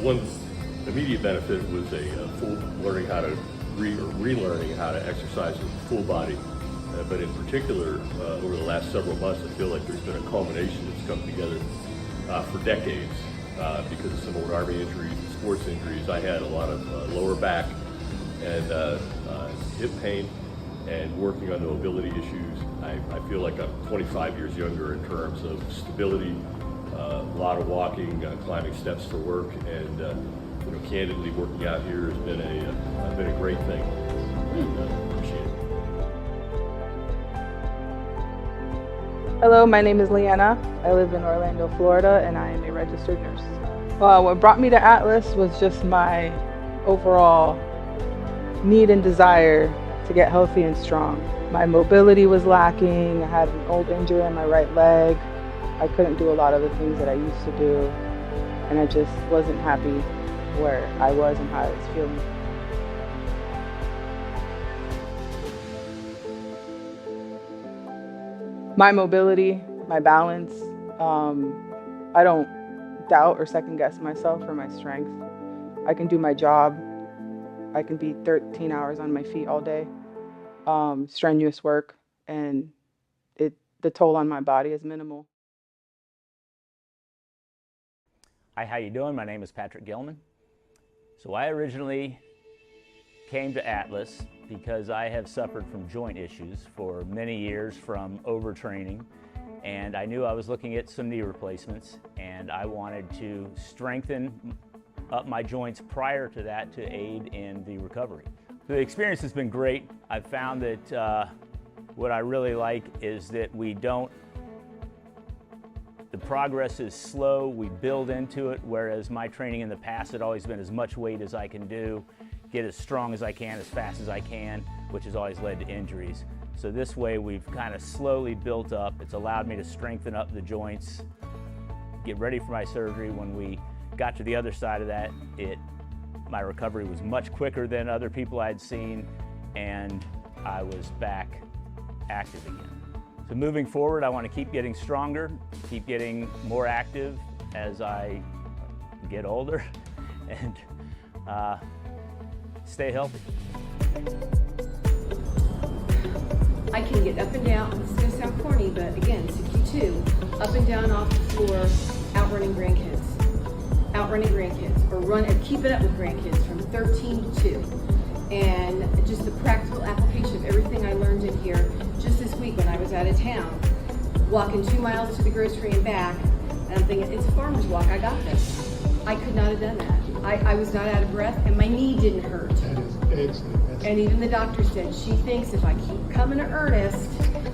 One immediate benefit was a full learning how to relearning how to exercise with full body. But in particular, over the last several months, I feel like there's been a culmination that's come together for decades because of some old Army injuries and sports injuries. I had a lot of lower back and hip pain, and working on the mobility issues. I feel like I'm 25 years younger in terms of stability, a lot of walking, climbing steps for work, and candidly, working out here has been a great thing, and appreciate it. Hello, my name is Leanna. I live in Orlando, Florida, and I am a registered nurse. What brought me to Atlas was just my overall need and desire to get healthy and strong. My mobility was lacking. I had an old injury in my right leg. I couldn't do a lot of the things that I used to do, and I just wasn't happy where I was and how I was feeling. My mobility, my balance, I don't doubt or second guess myself or my strength. I can do my job. I can be 13 hours on my feet all day, strenuous work, and the toll on my body is minimal. Hi, how you doing? My name is Patrick Gilman. So I originally came to Atlas because I have suffered from joint issues for many years from overtraining, and I knew I was looking at some knee replacements, and I wanted to strengthen up my joints prior to that to aid in the recovery. The experience has been great. I've found that what I really like is that the progress is slow, we build into it, whereas my training in the past had always been as much weight as I can do, get as strong as I can, as fast as I can, which has always led to injuries. So this way we've kind of slowly built up. It's allowed me to strengthen up the joints, get ready for my surgery. When we got to the other side of that, my recovery was much quicker than other people I'd seen, and I was back active again. So moving forward, I want to keep getting stronger, keep getting more active as I get older, and stay healthy. I can get up and down, this is going to sound corny, but again, CQ2, up and down off the floor, outrunning grandkids, or keep it up with grandkids from 13 to 2. And just the practical application of everything I learned in here just this week when I was out of town, walking 2 miles to the grocery and back, and I'm thinking, it's a farmer's walk, I got this. I could not have done that. I was not out of breath, and my knee didn't hurt. That is excellent. And even the doctor said she thinks if I keep coming to Ernest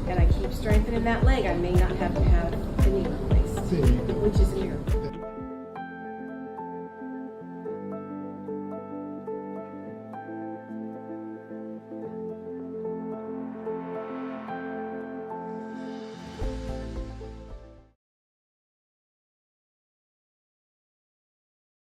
and I keep strengthening that leg, I may not have to have a knee replacement.